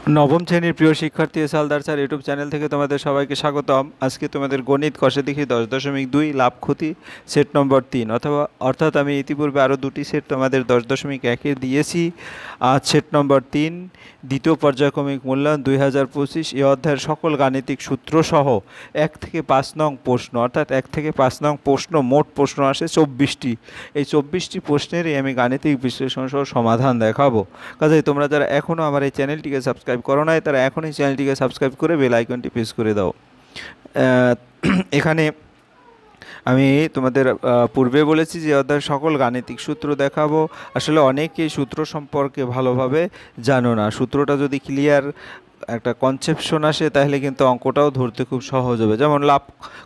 নবম শ্রেণীর প্রিয় শিক্ষার্থী সালদার স্যার ইউটিউব চ্যানেল থেকে তোমাদের সবাইকে স্বাগতম। আজকে তোমাদের গণিত কষে দেখি 10.2 লাভ ক্ষতি সেট নম্বর 3 অর্থাৎ আমি ইতিপূর্বে আরও দুটি সেট তোমাদের 10.1 দিয়েছি। আজ সেট নম্বর 3 দ্বিতীয় পর্যায়ক্রমিক মূল্যায়ন 2025 এই অধ্যায়ের সকল গাণিতিক সূত্র সহ 1 থেকে 5 নং প্রশ্ন, অর্থাৎ 1 থেকে 5 নং প্রশ্ন, মোট প্রশ্ন আসে 24টি। এই 24টি প্রশ্নেরই আমি গাণিতিক বিশ্লেষণ সহ সমাধান দেখাবো। কাজেই তোমরা যারা এখনও আমার এই চ্যানেলটিকে সাবস্ক্রাইব করো নাই তারা এখনই চ্যানেলটিকে সাবস্ক্রাইব করে বেল আইকনটি প্রেস করে দাও। এখানে আমি তোমাদের পূর্বে বলেছি যে অধ্যায়ের সকল গাণিতিক সূত্র দেখাবো। আসলে অনেকেই সূত্র সম্পর্কে ভালোভাবে জানো না। সূত্রটা যদি ক্লিয়ার একটা কনসেপশন আসে তাহলে কিন্তু অঙ্কটাও ধরতে খুব সহজ হবে। যেমন লাভ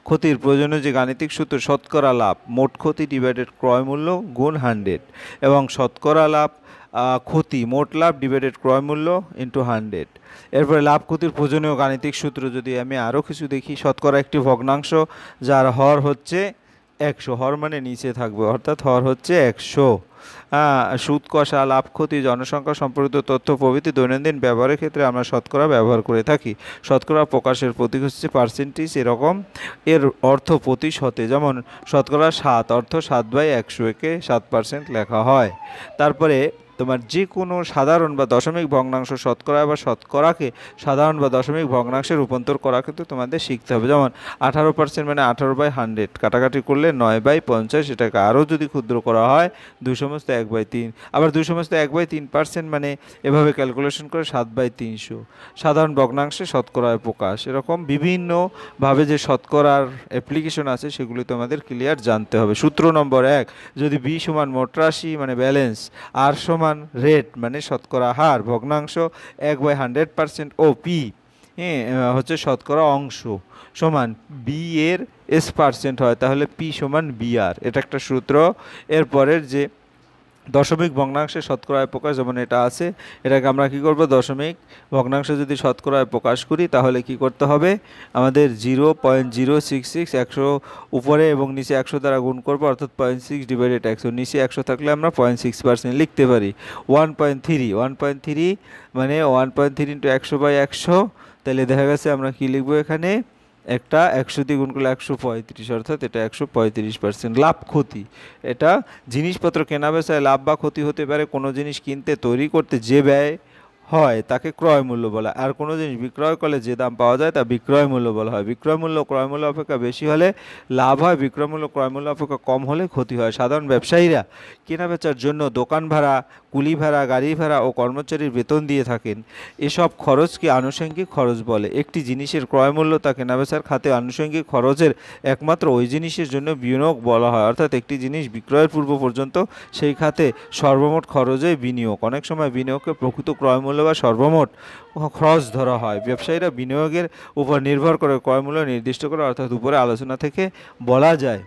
ক্ষতির প্রয়োজনীয় যে গাণিতিক সূত্র, শতকরা লাভ মোট ক্ষতি ডিভাইডেড ক্রয় মূল্য গুণ 100, এবং শতকরা লাভ ক্ষতি মোট লাভ ডিভাইডেড ক্রয় মূল্য ইন্টু 100। এরপরে লাভ ক্ষতির প্রয়োজনীয় গাণিতিক সূত্র যদি আমি আরও কিছু দেখি, শতকরা একটি ভগ্নাংশ যার হর হচ্ছে 100, হর মানে নিচে থাকবে, অর্থাৎ হর হচ্ছে 100। সুদ কষা লাভ ক্ষতি জনসংখ্যা সম্পর্কিত তথ্য প্রভৃতি দৈনন্দিন ব্যবহারের ক্ষেত্রে আমরা শতকরা ব্যবহার করে থাকি। শতকরা প্রকাশের প্রতীক হচ্ছে পার্সেন্টেজ, এরকম এর অর্থ প্রতিশতে, যেমন শতকরা 7 অর্থ 7/100, একে 7% লেখা হয়। তারপরে তোমার যে কোনো সাধারণ বা দশমিক ভগ্নাংশ শতকরা বা শতকরাকে সাধারণ বা দশমিক ভগ্নাংশে রূপান্তর করা কিন্তু তোমাদের শিখতে হবে। যেমন 18% মানে 18/100, কাটাকাটি করলে 9/50, এটাকে আরও যদি ক্ষুদ্র করা হয় 2/1/3, আবার 2/1/3% মানে এভাবে ক্যালকুলেশন করে 7/300। সাধারণ ভগ্নাংশে শতকরায় প্রকাশ, এরকম বিভিন্নভাবে যে শতকরার অ্যাপ্লিকেশন আছে সেগুলি তোমাদের ক্লিয়ার জানতে হবে। সূত্র নম্বর 1, যদি বি সমান মোট রাশি মানে ব্যালেন্স, আর সমান রেট মানে শতকরা হার, ভগ্নাংশ 1/100% ও পি হচ্ছে শতকরা অংশ সমান বি এর S% হয়, তাহলে পি সমান বিআর, এটা একটা সূত্র। এরপরের যে দশমিক ভগ্নাংশে শতকরায় প্রকাশ, যেমন এটা আছে, এটাকে আমরা কি করব, দশমিক ভগ্নাংশে যদি শতকরায় প্রকাশ করি তাহলে কি করতে হবে, আমাদের 0.066 100 উপরে এবং নিচে 100 দ্বারা গুণ করবো, অর্থাৎ 0.6 ডিভাইডেড 100, নিচে 100 থাকলে আমরা 0.6% লিখতে পারি। 1.3 মানে 1.3 ইন্টু 100/100, তাহলে দেখা গেছে আমরা কি লিখবো এখানে, একটা 100 দিয়ে গুণ করলে 135, অর্থাৎ এটা 135%। লাভ ক্ষতি, এটা জিনিসপত্র কেনা বেচায় লাভ বা ক্ষতি হতে পারে। কোনো জিনিস কিনতে তৈরি করতে যে ব্যয় হয় তাকে ক্রয় মূল্য বলা, আর কোনো জিনিস বিক্রয় করলে যে দাম পাওয়া যায় তা বিক্রয় মূল্য বলা হয়। বিক্রয় মূল্য ক্রয় মূল্য অপেক্ষা বেশি হলে লাভ হয়, বিক্রয় মূল্য ক্রয় মূল্য অপেক্ষা কম হলে ক্ষতি হয়। সাধারণ ব্যবসায়ীরা কেনা বেচার জন্য দোকান ভাড়া, কুলি ভাড়া, গাড়ি ভাড়া ও কর্মচারীর বেতন দিয়ে থাকেন। এসব খরচকে আনুষঙ্গিক খরচ বলে। একটি জিনিসের ক্রয় মূল্য তা কেনাবেচার খাতে আনুষঙ্গিক খরচের একমাত্র ওই জিনিসের জন্য বিনিয়োগ বলা হয়, অর্থাৎ একটি জিনিস বিক্রয়ের পূর্ব পর্যন্ত সেই খাতে সর্বমোট খরচই বিনিয়োগ। অনেক সময় বিনিয়োগকে প্রকৃত ক্রয় মূল্য বা সর্বমোট খরচ ধরা হয়। ব্যবসায়ীরা বিনিয়োগের উপর নির্ভর করে ক্রয় মূল্য নির্দিষ্ট করে, অর্থাৎ উপরে আলোচনা থেকে বলা যায়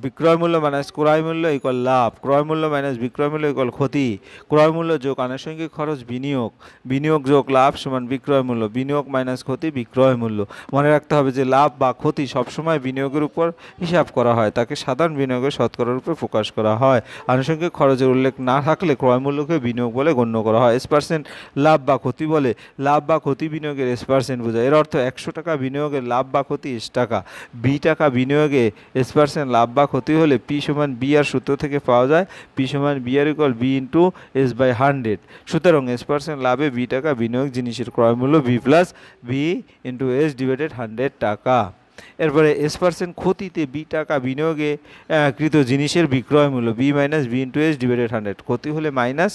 বিক্রয় মূল্য মাইনাস ক্রয় মূল্য ইকুয়াল লাভ, ক্রয় মূল্য মাইনাস বিক্রয় মূল্য ইকুয়াল ক্ষতি, ক্রয় মূল্য যোগ আনুষঙ্গিক খরচ বিনিয়োগ, বিনিয়োগ যোগ লাভ সমান বিক্রয় মূল্য, বিনিয়োগ মাইনাস ক্ষতি বিক্রয় মূল্য। মনে রাখতে হবে যে লাভ বা ক্ষতি সবসময় বিনিয়োগের উপর হিসাব করা হয়, তাকে সাধারণ বিনিয়োগের শতকরার উপর প্রকাশ করা হয়। আনুষঙ্গিক খরচের উল্লেখ না থাকলে ক্রয় মূল্যকে বিনিয়োগ বলে গণ্য করা হয়। S% লাভ বা ক্ষতি বলে লাভ বা ক্ষতি বিনিয়োগের S% বোঝায়। এর অর্থ 100 টাকা বিনিয়োগের লাভ বা ক্ষতি S টাকা, 20 টাকা বিনিয়োগে S% লাভ বা ক্ষতি হলে পি সমান বি আর সূত্র থেকে পাওয়া যায়, পি সমান বি আর ইকুয়াল বি ইন্টু S/100। সুতরাং S% লাভে 20 টাকা বিনিয়োগ, জিনিসের ক্রয় মূল্য B plus B into S divided 100 টাকা। এরপরে S% ক্ষতিতে 20 টাকা বিনিয়োগে কৃত জিনিসের বিক্রয় মূল্য B minus B into S divided 100, ক্ষতি হলে মাইনাস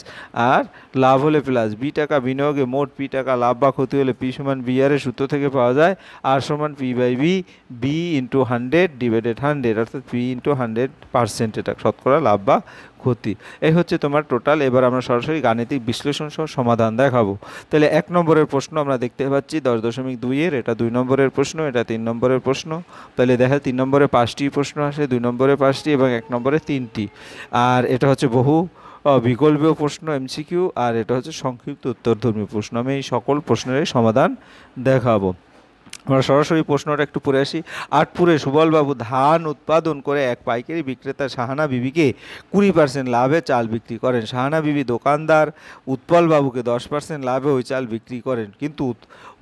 আর লাভ হলে প্লাস। 20 টাকা বিনিয়োগে মোট পি টাকা লাভ বা ক্ষতি হলে পি সমান বি আর এর সূত্র থেকে পাওয়া যায়, আর সমান P by B, B into 100 divided 100, অর্থাৎ পি ইন্টু 100%, এটা শতকরা লাভ বা ক্ষতি। এই হচ্ছে তোমার টোটাল। এবার আমরা সরাসরি গাণিতিক বিশ্লেষণ সহ সমাধান দেখাবো। তাহলে 1 নম্বরের প্রশ্ন আমরা দেখতে পাচ্ছি 10.2 এটা 2 নম্বরের প্রশ্ন, এটা 3 নম্বরের প্রশ্ন। তাহলে দেখা 3 নম্বরে 5টি প্রশ্ন আসে, 2 নম্বরে 5টি এবং 1 নম্বরে 3টি। আর এটা হচ্ছে বহু বিকল্পীয় প্রশ্ন MCQ, আর এটা হচ্ছে সংক্ষিপ্ত উত্তরধর্মী প্রশ্ন। আমি এই সকল প্রশ্নের সমাধান দেখাবো। আমরা সরাসরি প্রশ্নটা একটু পড়ে আসি। আটপুরে সুবলবাবু ধান উৎপাদন করে এক পাইকারি বিক্রেতা সাহানা বিবিকে 20% লাভে চাল বিক্রি করেন। সাহানা বিবি দোকানদার উৎপলবাবুকে 10% লাভে ওই চাল বিক্রি করেন, কিন্তু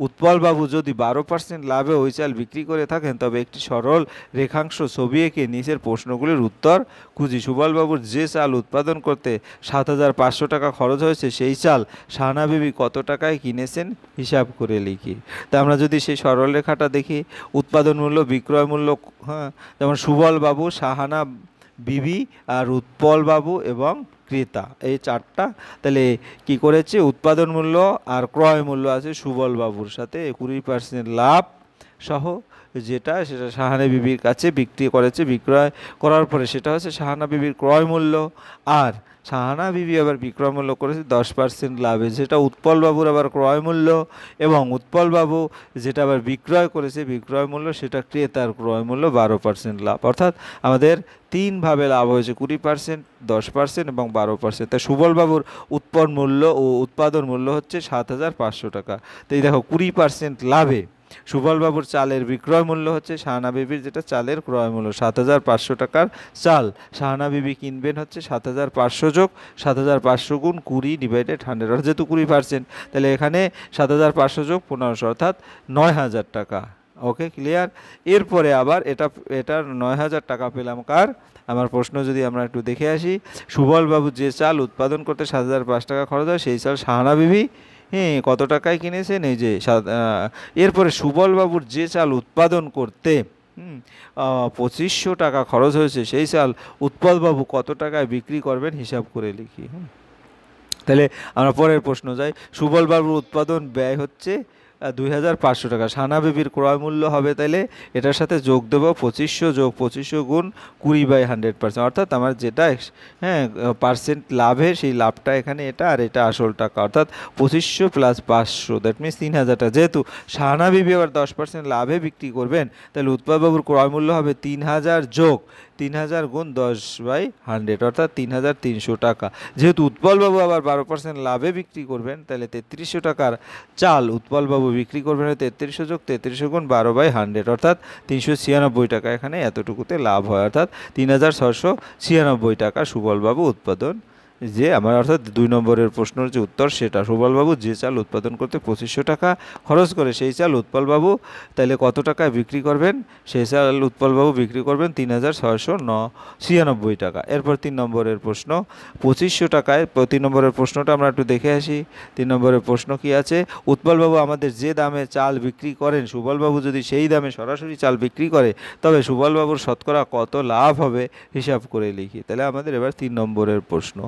উৎপলবাবু যদি 12% লাভে ওই চাল বিক্রি করে থাকেন তবে একটি সরল রেখাংশ ছবি এঁকে নিচের প্রশ্নগুলির উত্তর খুঁজি। সুবলবাবুর যে চাল উৎপাদন করতে 7,500 টাকা খরচ হয়েছে সেই চাল সাহানা বিবি কত টাকায় কিনেছেন হিসাব করে লিখি। তা আমরা যদি সেই সরল রেখাটা দেখি, উৎপাদন মূল্য, বিক্রয় মূল্য, হ্যাঁ, যেমন সুবলবাবু, সাহানা বিবি আর উৎপলবাবু এবং ক্রেতা, এই চারটা। তাহলে কি করেছে, উৎপাদন মূল্য আর ক্রয় মূল্য আছে সুবলবাবুর সাথে 20% লাভ সহ, যেটা সেটা সাহানা বিবির কাছে বিক্রি করেছে। বিক্রয় করার পরে সেটা হচ্ছে সাহানা বিবির ক্রয় মূল্য, আর সাহানা বিবি আবার বিক্রয় মূল্য করেছে 10% লাভে, যেটা উৎপলবাবুর আবার ক্রয় মূল্য, এবং উৎপলবাবু যেটা আবার বিক্রয় করেছে বিক্রয় মূল্য, সেটা ক্রেতার ক্রয় মূল্য 12% লাভ। অর্থাৎ আমাদের তিনভাবে লাভ হয়েছে, 20%, 10% এবং 12%। তাই সুবলবাবুর উৎপন্ন মূল্য ও উৎপাদন মূল্য হচ্ছে 7,500 টাকা। তো এই দেখো 20% লাভে সুবলবাবুর চালের বিক্রয় মূল্য হচ্ছে সাহানা বিবির যেটা চালের ক্রয় মূল্য 7,500 টাকার চাল সাহানা বিবি কিনবেন হচ্ছে 7,500 যোগ 7,500 গুণ 20/100, অর্থাৎ যেহেতু 20%, তাহলে এখানে 7,500 যোগ 1500 অর্থাৎ 9,000 টাকা। ওকে, ক্লিয়ার। এরপরে আবার এটার 9,000 টাকা পেলাম কার, আমার প্রশ্ন যদি আমরা একটু দেখে আসি, সুবলবাবু যে চাল উৎপাদন করতে 7,500 টাকা খরচ হয় সেই চাল সাহানা বিবি কত টাকায় কিনেছেন, এই যে এরপরে সুবলবাবুর যে চাল উৎপাদন করতে 2,500 টাকা খরচ হয়েছে সেই চাল উৎপলবাবু কত টাকায় বিক্রি করবেন হিসাব করে লিখি। তাহলে আমরা পরের প্রশ্ন যাই। সুবলবাবুর উৎপাদন ব্যয় হচ্ছে 2,500 টাকা, সাহানা বিবির ক্রয় মূল্য হবে, তাহলে এটার সাথে যোগ দেবো 2,500 যোগ 2,500 গুণ 20/100%, অর্থাৎ আমার যেটা পার্সেন্ট লাভের সেই লাভটা এখানে এটা, আর এটা আসল টাকা, অর্থাৎ 2,500 + 500, দ্যাট মিনস 3,000 টাকা। যেহেতু সাহানা বিবি আবার 10% লাভে বিক্রি করবেন, তাহলে উৎপলবাবুর ক্রয় মূল্য হবে 3,000 যোগ 3,000 গুণ 10/100, অর্থাৎ 3,300 টাকা। যেহেতু উৎপলবাবু আবার 12% লাভে বিক্রি করবেন, তাহলে 3,300 টাকার চাল উৎপলবাবু বিক্রি করবেন 3,300 যোগ 3,300 গুণ 12/100, অর্থাৎ 396 টাকা। এখানে এতটুকুতে লাভ হয়, অর্থাৎ 3,696 টাকা সুবলবাবু উৎপাদন, যে আমার অর্থাৎ 2 নম্বরের প্রশ্নের যে উত্তর সেটা। সুবলবাবু যে চাল উৎপাদন করতে 2,500 টাকা খরচ করে সেই চাল উৎপলবাবু তাহলে কত টাকায় বিক্রি করবেন, সেই চাল উৎপলবাবু বিক্রি করবেন 3,696 টাকা। এরপর 3 নম্বরের প্রশ্ন, 2,500 টাকায় 3 নম্বরের প্রশ্নটা আমরা একটু দেখে আসি। 3 নম্বরের প্রশ্ন কি আছে, উৎপলবাবু আমাদের যে দামে চাল বিক্রি করেন, সুবলবাবু যদি সেই দামে সরাসরি চাল বিক্রি করে তবে সুবলবাবুর শতকরা কত লাভ হবে হিসাব করে লিখি। তাহলে আমাদের এবার 3 নম্বরের প্রশ্ন।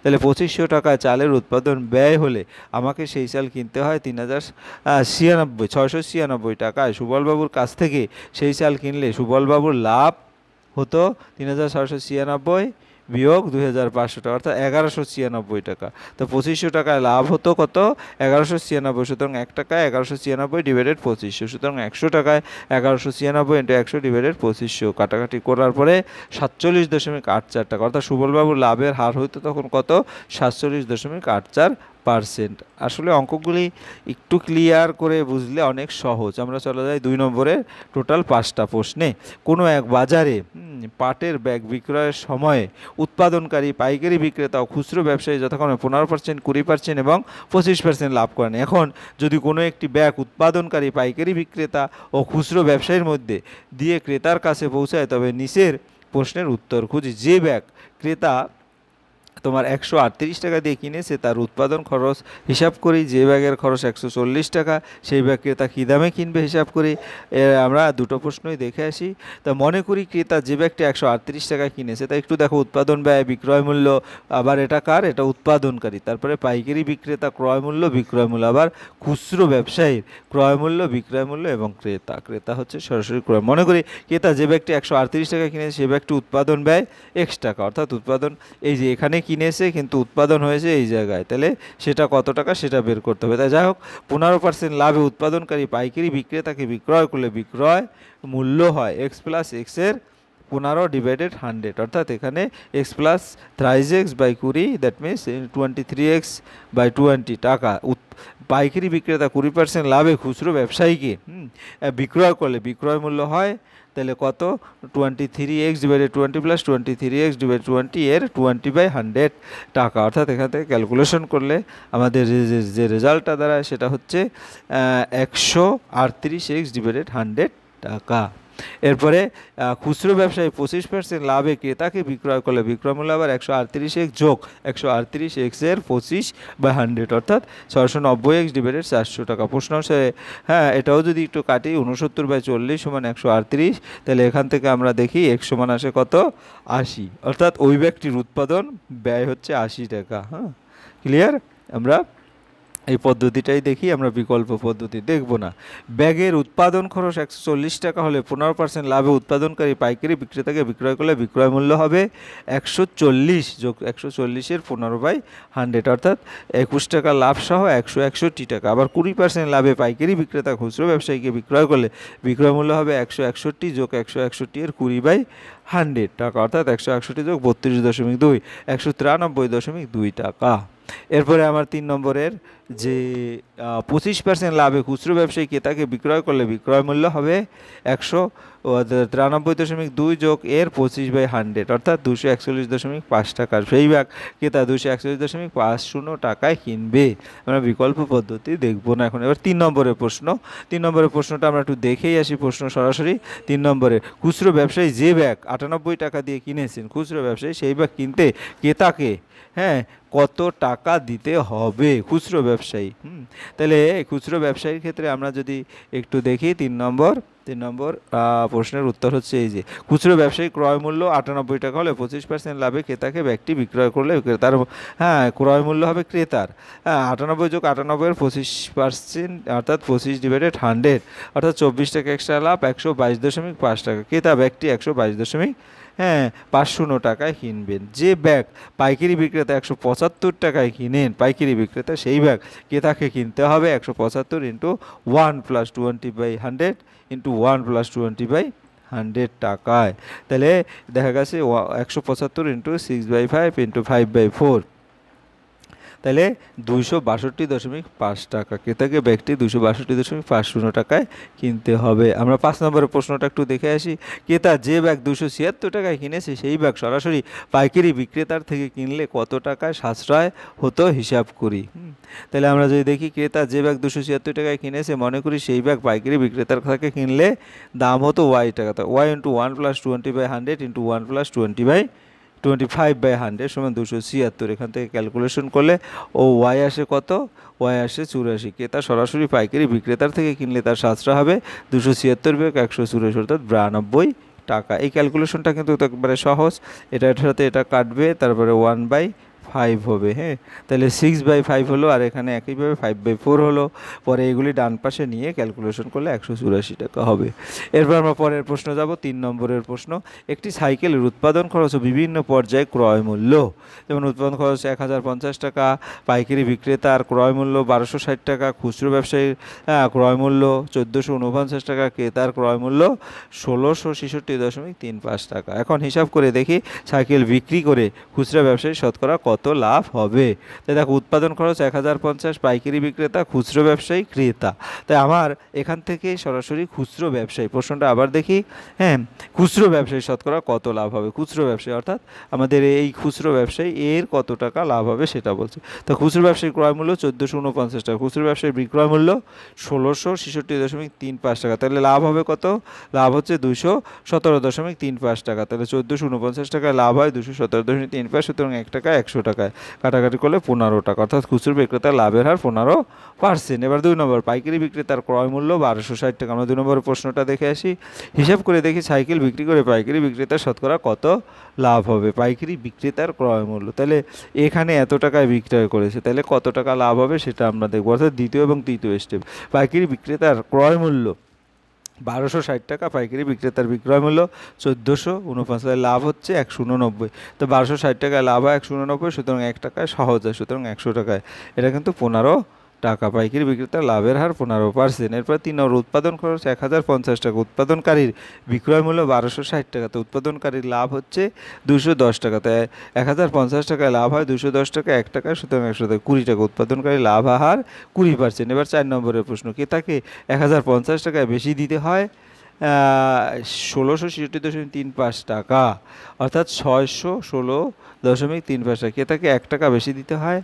তাহলে 2,500 টাকায় চালের উৎপাদন ব্যয় হলে আমাকে সেই চাল কিনতে হয় 696 টাকায়। সুবলবাবুর কাছ থেকে সেই চাল কিনলে সুবলবাবুর লাভ হতো 3,696 বিয়োগ 2,500 টাকা, অর্থাৎ 1,196 টাকা। তো 2,500 টাকায় লাভ হতো কত, 1,196, সুতরাং 1 টাকায় 1,196 ডিভাইডেড 2,500, সুতরাং 100 টাকায় 1,196 ইন্টু 100 ডিভাইডেড 2,500, কাটাকাটি করার পরে 47.84 টাকা, অর্থাৎ সুবলবাবুর লাভের হার হইতো তখন কত, 47.84%। আসলে অঙ্কগুলি একটু ক্লিয়ার করে বুঝলে অনেক সহজ। আমরা চলে যাই 2 নম্বরে, টোটাল 5টা প্রশ্নে। কোনো এক বাজারে পাটের ব্যাগ বিক্রয়ের সময়ে উৎপাদনকারী, পাইকারি বিক্রেতা ও খুচরো ব্যবসায়ী যথাক্রমে 15%, 20% এবং 25% লাভ করেন। এখন যদি কোনো একটি ব্যাগ উৎপাদনকারী, পাইকারি বিক্রেতা ও খুচরো ব্যবসায়ীর মধ্যে দিয়ে ক্রেতার কাছে পৌঁছায় তবে নিচের প্রশ্নের উত্তর খুঁজি। যে ব্যাগ ক্রেতা তোমার 138 টাকা দিয়ে কিনেছে তার উৎপাদন খরচ হিসাব করি, যে ব্যাগের খরচ 140 টাকা সেই ব্যাগ ক্রেতা কী দামে কিনবে হিসাব করি। আমরা দুটো প্রশ্নই দেখে আসি। তা মনে করি ক্রেতা যে ব্যাগটি 138 টাকায় কিনেছে, তা একটু দেখো উৎপাদন ব্যয়, বিক্রয় মূল্য, আবার এটা কার, এটা উৎপাদনকারী, তারপরে পাইকারি বিক্রেতা ক্রয় মূল্য, বিক্রয় মূল্য, আবার খুচরো ব্যবসায়ীর ক্রয় মূল্য, বিক্রয় মূল্য এবং ক্রেতা হচ্ছে সরাসরি ক্রয়। মনে করি ক্রেতা যে ব্যাগটি 138 টাকা কিনেছে সেই ব্যাগটি উৎপাদন ব্যয় X টাকা, অর্থাৎ উৎপাদন এই যে এখানে কিনেছে কিন্তু উৎপাদন হয়েছে এই জায়গায়, তাহলে সেটা কত টাকা সেটা বের করতে হবে। তাই যাই হোক 15% লাভে উৎপাদনকারী পাইকারি বিক্রেতাকে বিক্রয় করলে বিক্রয় মূল্য হয় X + X এর 15/100, অর্থাৎ এখানে x plus thrice x by 20, that means 23x/20 টাকা। পাইকারি বিক্রেতা 20% লাভে খুচরো ব্যবসায়ীকে বিক্রয় করলে বিক্রয় মূল্য হয় তাহলে কত, 23x/20 প্লাস 23x/20 এর 20/100 টাকা। অর্থাৎ এখান থেকে ক্যালকুলেশন করলে আমাদের যে রেজাল্টটা দাঁড়ায় সেটা হচ্ছে 138x/100 টাকা। এরপরে খুচরো ব্যবসায়ী 25% লাভে ক্রেতাকে বিক্রয় করলে বিক্রয় মূল্য আবার 138x যোগ 138x এর 25/100, অর্থাৎ 690x/400 টাকা। প্রশ্ন অনুসারে এটাও যদি একটু কাটি, 69/40 সমান 138, তাহলে এখান থেকে আমরা দেখি x সমান আসে কত, 80, অর্থাৎ ওই ব্যক্তির উৎপাদন ব্যয় হচ্ছে 80 টাকা। ক্লিয়ার? আমরা এই পদ্ধতিটাই দেখি, আমরা বিকল্প পদ্ধতি দেখব না। ব্যাগের উৎপাদন খরচ 140 টাকা হলে 15% লাভে উৎপাদনকারী পাইকারি বিক্রেতাকে বিক্রয় করলে বিক্রয় মূল্য হবে 140 যোগ 140 এর 15/100, অর্থাৎ 21 টাকা লাভ সহ 161 টাকা। আবার 20% লাভে পাইকারি বিক্রেতা খুচরো ব্যবসায়ীকে বিক্রয় করলে বিক্রয় মূল্য হবে 161 যোগ 161 এর 20/100 টাকা, অর্থাৎ 161 যোগ 32.2, 193.2 টাকা। এরপরে আমার 3 নম্বরের যে 25% লাভে খুচরো ব্যবসায়ী ক্রেতাকে বিক্রয় করলে বিক্রয় মূল্য হবে 193.2 যোগ এর 25/100, অর্থাৎ 241.5 টাকা। সেই ভাগ ক্রেতা 241.50 টাকায় কিনবে। আমরা বিকল্প পদ্ধতি দেখব না এখন। এবার 3 নম্বরের প্রশ্ন। 3 নম্বরের প্রশ্নটা আমরা একটু দেখেই আসি প্রশ্ন সরাসরি। 3 নম্বরে খুচরো ব্যবসায়ী যে ব্যাগ 98 টাকা দিয়ে কিনেছেন, খুচরো ব্যবসায়ী সেই ব্যাগ কিনতে ক্রেতাকে কত টাকা দিতে হবে খুচরো ব্যবসায়ী। তাহলে খুচরো ব্যবসায়ীর ক্ষেত্রে আমরা যদি একটু দেখি 3 নম্বর প্রশ্নের উত্তর হচ্ছে এই যে, খুচরো ব্যবসায়ী ক্রয় মূল্য 98 টাকা হলে 25% লাভে ক্রেতাকে ব্যাগটি বিক্রয় করলে ক্রেতার ক্রয় মূল্য হবে ক্রেতার 98 যোগ 98 এর 25%, অর্থাৎ 25/100, অর্থাৎ 24 টাকা এক্সট্রা লাভ 122.5 টাকা। ক্রেতা ব্যাগটি 122.5 টাকায় কিনবেন। যে ব্যাগ পাইকারি বিক্রেতা 175 টাকায় কিনেন পাইকারি বিক্রেতা, সেই ব্যাগ ক্রেতাকে কিনতে হবে 175 ইন্টু 1 প্লাস 20/100 ইন্টু 1 প্লাস 20/100 টাকায়। তাহলে দেখা গেছে 175 ইন্টু 6/5 ইন্টু 5/4, তাহলে 262.5 টাকা। ক্রেতাকে ব্যাগটি 262.50 টাকায় কিনতে হবে। আমরা 5 নম্বরের প্রশ্নটা একটু দেখে আসি। ক্রেতা যে ব্যাগ 276 টাকায় কিনেছে সেই ব্যাগ সরাসরি পাইকারি বিক্রেতার থেকে কিনলে কত টাকায় সাশ্রয় হতো হিসাব করি। তাহলে আমরা যদি দেখি, ক্রেতা যে ব্যাগ 276 টাকায় কিনেছে, মনে করি সেই ব্যাগ পাইকারি বিক্রেতার থেকে কিনলে দাম হতো y টাকা। তো y into 1 plus 20/100 into 1 plus 25/100 সমান 276। এখান থেকে ক্যালকুলেশন করলে y আসে কত, y আসে 84। ক্রেতা সরাসরি পাইকারি বিক্রেতার থেকে কিনলে তার সাশ্রয় হবে 276/184, অর্থাৎ 92 টাকা। এই ক্যালকুলেশনটা কিন্তু একবারে সহজ। এটার সাথে এটা কাটবে, তারপরে 1/5 হবে। তাহলে 6/5 হলো, আর এখানে একইভাবে 5/4 হলো। পরে এগুলি ডান পাশে নিয়ে ক্যালকুলেশন করলে 184 টাকা হবে। এরপর আমরা পরের প্রশ্ন যাব, 3 নম্বরের প্রশ্ন। একটি সাইকেলের উৎপাদন খরচ ও বিভিন্ন পর্যায়ে ক্রয় মূল্য, যেমন উৎপাদন খরচ 1050 টাকা, পাইকারি বিক্রেতার ক্রয় মূল্য 1260 টাকা, খুচরো ব্যবসায়ীর ক্রয় মূল্য 1449 টাকা, ক্রেতার ক্রয় মূল্য 1666.35 টাকা। এখন হিসাব করে দেখি সাইকেল বিক্রি করে খুচরা ব্যবসায়ী শতকরা কত লাভ হবে। তাই দেখো, উৎপাদন খরচ 1050, পাইকারি বিক্রেতা, খুচরো ব্যবসায়ী, ক্রেতা। তাই আমার এখান থেকে সরাসরি খুচরো ব্যবসায়ী প্রশ্নটা আবার দেখি। খুচরো ব্যবসায়ী শতকরা কত লাভ হবে। খুচরো ব্যবসায়ী অর্থাৎ আমাদের এই খুচরো ব্যবসায়ী এর কত টাকা লাভ হবে সেটা বলছে। তো খুচরো ব্যবসায়ীর ক্রয় মূল্য 1449 টাকা, খুচরো ব্যবসায়ীর বিক্রয় মূল্য 1666.35 টাকা। তাহলে লাভ হবে কত? লাভ হচ্ছে 217.35 টাকা। তাহলে 1449 টাকায় লাভ হয় 217.35, সুতরাং 1 টাকা 100 টাকায় কাটাকাটি করলে 15 টাকা, অর্থাৎ খুচরো বিক্রেতার লাভের হার 15%। এবার 2 নম্বর, পাইকারি বিক্রেতার ক্রয় মূল্য 1260 টাকা। আমরা 2 নম্বরের প্রশ্নটা দেখে আসি। হিসাব করে দেখি সাইকেল বিক্রি করে পাইকারি বিক্রেতার শতকরা কত লাভ হবে। পাইকারি বিক্রেতার ক্রয় মূল্য, তাহলে এখানে এত টাকায় বিক্রয় করেছে, তাহলে কত টাকা লাভ হবে সেটা আমরা দেখবো। অর্থাৎ দ্বিতীয় এবং তৃতীয় স্টেপ। পাইকারি বিক্রেতার ক্রয় মূল্য 1260 টাকা, পাইকারি বিক্রেতার বিক্রয় মূল্য 1449, লাভ হচ্ছে 189। তো 1260 টাকায় লাভ হয় 189, সুতরাং 1 টাকায় সহজ হয়, সুতরাং 100 টাকায়। এটা কিন্তু 15 টাকা, পাইকারি বিক্রেতার লাভের হার 15%। এরপর 3 নম্বর, উৎপাদন খরচ 1050 টাকা, উৎপাদনকারীর বিক্রয় মূল্য 1260 টাকা, তো উৎপাদনকারীর লাভ হচ্ছে 210 টাকা, তাই 1050 টাকায় লাভ হয় 210 টাকা, 1 টাকা, সুতরাং 100 টাকা, 20 টাকা, উৎপাদনকারী লাভ হার 20%। এবার 4 নম্বরের প্রশ্ন, ক্রেতাকে 1050 টাকায় বেশি দিতে হয় 1666.35 টাকা, অর্থাৎ 616.35 টাকা। ক্রেতাকে 1 টাকা বেশি দিতে হয়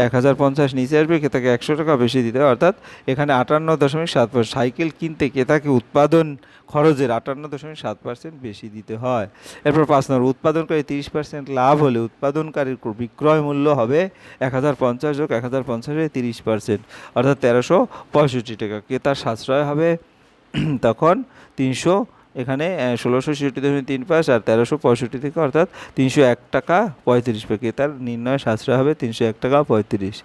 1050 নিচে আসবে, ক্রেতাকে 100 টাকা বেশি দিতে হয়, অর্থাৎ এখানে 58.7%। সাইকেল কিনতে ক্রেতাকে উৎপাদন খরচের 58.7% বেশি দিতে হয়। এরপর 5 নম্বর, উৎপাদনকারী 30% লাভ হলে উৎপাদনকারীর বিক্রয় মূল্য হবে 1050 যোগ 1050 30%, অর্থাৎ 1365 টাকা। ক্রেতার সাশ্রয় হবে তখন 300, এখানে 1666.35 আর 1365 থেকে, অর্থাৎ 301 টাকা 35 পয়সা। ক্রেতার নির্ণয় সাশ্রয় হবে 301 টাকা 35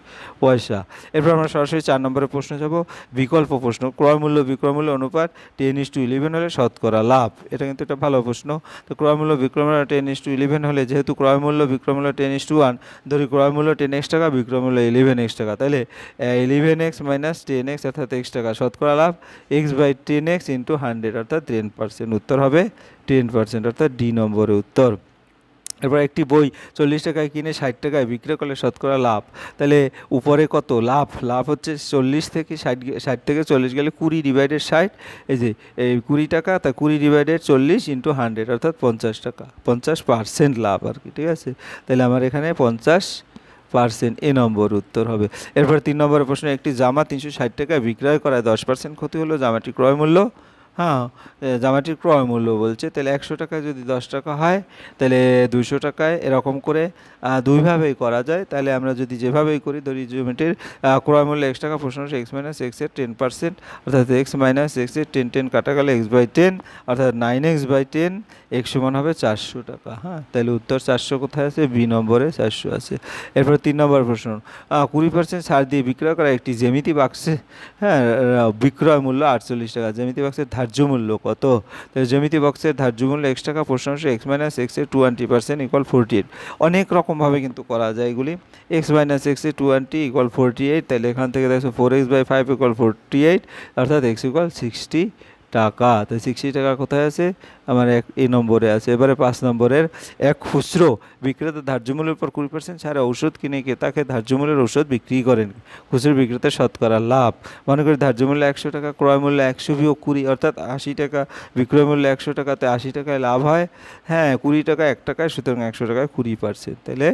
পয়সা। এরপর আমরা সরাসরি 4 নম্বরের প্রশ্ন যাব, বিকল্প প্রশ্ন। ক্রয় মূল্য বিক্রয় মূল্য অনুপাত 10:11 হলে শতকরা লাভ। এটা কিন্তু একটা ভালো প্রশ্ন। তো ক্রয় মূল্য বিক্রয় মূল্য 10:11 হলে, যেহেতু ক্রয় মূল্য বিক্রয় মূল্য 10:1, ধরি ক্রয় মূল্য 10x টাকা, বিক্রয় মূল্য 11x টাকা, তাহলে 11x মাইনাস 10x অর্থাৎ x টাকা, শতকরা লাভ x/10x ইন্টু 100 অর্থাৎ 10%। উত্তর হবে 10%, অর্থাৎ ডি নম্বরে উত্তর। এরপর একটি বই 40 টাকায় কিনে 60 টাকায় বিক্রি করলে শতকরা লাভ, তাহলে উপরে কত লাভ? লাভ হচ্ছে 40 থেকে 60, 60 থেকে 40 গেলে 20/60, এই যে এই 20 টাকা, তা 20/40 ইন্টু 100 অর্থাৎ 50 টাকা, 50% লাভ আর কি, ঠিক আছে। তাহলে আমার এখানে 50% এ নম্বর উত্তর হবে। এরপর 3 নম্বরের প্রশ্ন, একটি জামা 360 টাকায় বিক্রয় করায় 10% ক্ষতি হলো, জামাটি ক্রয় মূল্য, হ্যাঁ জামাটির ক্রয় মূল্য বলছে, তাহলে 100 টাকায় যদি 10 টাকা হয়, তাহলে 200 টাকায়, এরকম করে দুইভাবেই করা যায়। তাহলে আমরা যদি যেভাবেই করি, ধরি জামাটির ক্রয় মূল্য x টাকা, প্রশ্ন হচ্ছে x মাইনাস x এর 10%, অর্থাৎ x মাইনাস x এর 10 কাটা গেলে x/10, অর্থাৎ 9x/10, x সমান হবে 400 টাকা। হ্যাঁ, তাহলে উত্তর 400 কোথায় আছে? বি নম্বরে 400 আছে। এরপর 3 নম্বর প্রশ্ন, 20% ছাড় দিয়ে বিক্রয় করা একটি জ্যামিতি বাক্সে, হ্যাঁ বিক্রয় মূল্য 48 টাকা, জ্যামিতি বাক্সের ধার্য মূল্য কত? তাহলে জ্যামিতি বক্সের ধার্য মূল্য x টাকা, প্রশ্ন হচ্ছে x মাইনাস x এর 20% ইকুয়াল 48। অনেক রকমভাবে কিন্তু করা যায় এগুলি। x মাইনাস x এর 20 ইকুয়াল 48, তাহলে এখান থেকে দেখছো 4x/5 ইকুয়াল 48, অর্থাৎ x ইকুয়াল 60 টাকা। তো 60 টাকা কোথায় আছে? আমার এই নম্বরে আছে। এবারে 5 নম্বরের, এক খুচরো বিক্রেতা ধার্য মূল্যের উপর 20% ছাড়া ঔষধ কিনে ক্রেতাকে ধার্য মূল্যের ঔষধ বিক্রি করেন, খুচরো বিক্রেতার শতকরা লাভ। মনে করি ধার্য মূল্য 100 টাকা, ক্রয় মূল্য 100 বিয়োগ 20 অর্থাৎ 80 টাকা, বিক্রয় মূল্য 100 টাকাতে 80 টাকায় লাভ হয়, হ্যাঁ 20 টাকা 1 টাকায়, সুতরাং 100 টাকায় 20%, তাহলে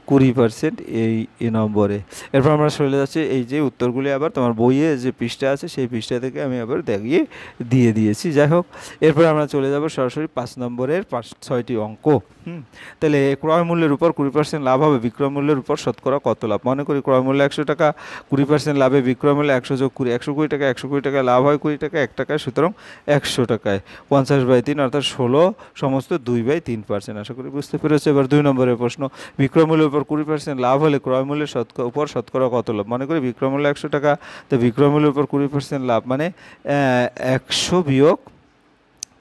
20% এই নম্বরে। এরপর আমরা চলে যাচ্ছি, এই যে উত্তরগুলি আবার তোমার বইয়ে যে পৃষ্ঠা আছে সেই পৃষ্ঠা থেকে আমি আবার দেখিয়ে দিয়ে দিয়েছি। যাই হোক, এরপর আমরা চলে যাব সরাসরি 5 নম্বরের 6টি অঙ্ক। তাহলে ক্রয় মূল্যের উপর 20% লাভ হবে, বিক্রয় মূল্যের উপর শতকরা কত লাভ? মনে করি ক্রয় মূল্য 100 টাকা, 20% লাভে বিক্রয় মূল্য 100 যোগ 20, 120 টাকা, 120 টাকায় লাভ হয় 20 টাকা, 1 টাকায়, সুতরাং 100 টাকায় 50/3 অর্থাৎ 16 সমস্ত 2/3%। আশা করি বুঝতে পেরেছো। এবার 2 নম্বরের প্রশ্ন, বিক্রয় মূল্যের উপর 20% লাভ হলে ক্রয় মূল্যের উপর শতকরা কত লাভ? মনে করি বিক্রয় মূল্য 100 টাকা, তো বিক্রয় মূল্যের উপর 20% লাভ মানে 100 বিয়োগ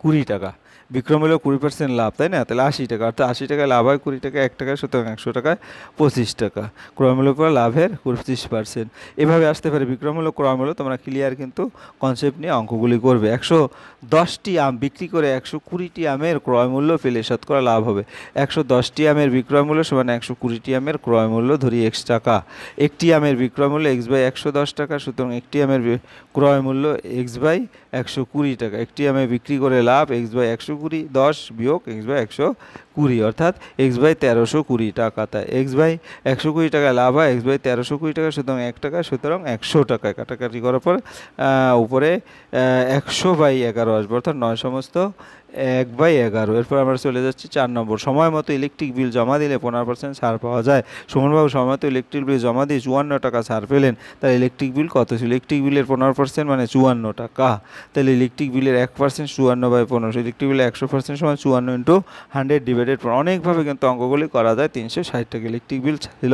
20 টাকা, বিক্রয় মূল্য 20% লাভ, তাই না? তাহলে 80 টাকা, অর্থাৎ 80 টাকায় লাভ হয় 20 টাকা, 1 টাকায়, সুতরাং 100 টাকায় 25 টাকা। ক্রয় মূল্যের উপর লাভের 25%। এভাবে আসতে পারে বিক্রয় মূল্য ক্রয় মূল্য। তোমরা ক্লিয়ার কিন্তু কনসেপ্ট নিয়ে অঙ্কগুলি করবে। 110টি আম বিক্রি করে 120টি আমের ক্রয় মূল্য পেলে শতকরা লাভ হবে। 110টি আমের বিক্রয় মূল্য সমান 120টি আমের ক্রয় মূল্য, ধরি x টাকা। একটি আমের বিক্রয় মূল্য x/110 টাকা, সুতরাং একটি আমের ক্রয় মূল্য x/120 টাকা। একটি আমে বিক্রি করে লাভ x/120, 10 বিয়োগ x/120 অর্থাৎ x/1320 টাকা। তাই x/120 টাকায় লাভ হয় x/1320 টাকা, সুতরাং 1 টাকা, সুতরাং 100 টাকায় কাটাকাটি করার পর উপরে 100/11 আসবে, অর্থাৎ 9 সমস্ত 1/11। এরপর আমরা চলে যাচ্ছি 4 নম্বর, সময় মতো ইলেকট্রিক বিল জমা দিলে 15% ছাড় পাওয়া যায়। সুমনবাবু সময় মতো ইলেকট্রিক বিল জমা দিয়ে 54 টাকা ছাড় পেলেন, তার ইলেকট্রিক বিল কত ছিল? ইলেকট্রিক বিলের 15% মানে 54 টাকা, তাহলে ইলেকট্রিক বিলের 1% 54/15, ইলেকট্রিক বিলের 100% সমান 54 ইন্টু 100 ডিভাইডেড। অনেকভাবে কিন্তু অঙ্কগুলি করা যায়। 360 টাকা ইলেকট্রিক বিল ছিল,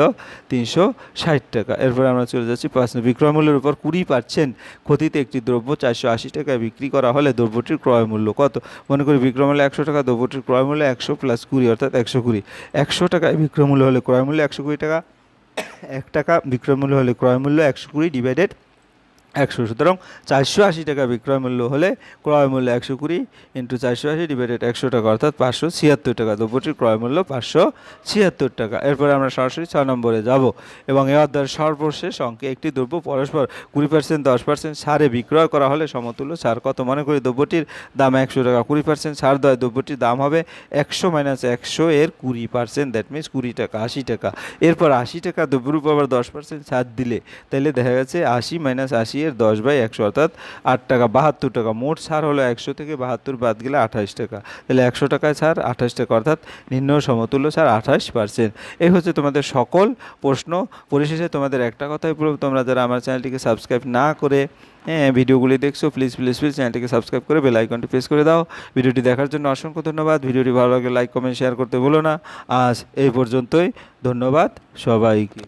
360 টাকা। এরপরে আমরা চলে যাচ্ছি 5, বিক্রয় মূল্যের উপর 20% ক্ষতিতে একটি দ্রব্য 480 টাকায় বিক্রি করা হলে দ্রব্যটির ক্রয় মূল্য কত? মনে করি বিক্রয় মূল্য 100 টাকা, দ্রব্যটির ক্রয় মূল্য 100 + 20 অর্থাৎ 120। 100 টাকায় বিক্রয় মূল্য হলে ক্রয় মূল্য 120 টাকা, টাকা বিক্রয় মূল্য হলে ক্রয় মূল্য 120 ডিভাইডেড 100, সুতরাং 480 টাকা বিক্রয় মূল্য হলে ক্রয় মূল্য 120 ইন্টু 480 ডিভাইডেড 100 টাকা, অর্থাৎ 576 টাকা। দ্রব্যটির ক্রয় মূল্য 576 টাকা। এরপরে আমরা সরাসরি 6 নম্বরে যাব এবং এই অধ্যায়ের সর্বশেষ অঙ্কে একটি দ্রব্য পরস্পর 20%, 10% ছাড়ে বিক্রয় করা হলে সমতুল্য ছাড় কত? মনে করি দ্রব্যটির দাম 100 টাকা, 20% ছাড় দেয়, দ্রব্যটির দাম হবে 100 - 100 এর 20%, দ্যাট মিনস 20 টাকা, 80 টাকা। এরপর 80 টাকা দ্রব্যের উপর আবার 10% ছাড় দিলে তাহলে দেখা গেছে 80 - 80 এর 10/100, অর্থাৎ 8 টাকা, 72 টাকা। মোট ছাড় হলো 100 থেকে 72 বাদ গেলে 28 টাকা, তাহলে 100 টাকায় ছাড় 28 টাকা, অর্থাৎ নির্ণয় সমতুল্য ছাড় 28%। এই হচ্ছে তোমাদের সকল প্রশ্ন। পরিশেষে তোমাদের একটা কথাই বলবো, তোমরা যারা আমার চ্যানেলটিকে সাবস্ক্রাইব না করে ভিডিওগুলি দেখছো, প্লিজ প্লিজ প্লিজ চ্যানেলটিকে সাবস্ক্রাইব করে বেল আইকনটি প্রেস করে দাও। ভিডিওটি দেখার জন্য অসংখ্য ধন্যবাদ। ভিডিওটি ভালো লাগলে লাইক, কমেন্ট, শেয়ার করতে ভুলো না। আজ এই পর্যন্তই, ধন্যবাদ সবাইকে।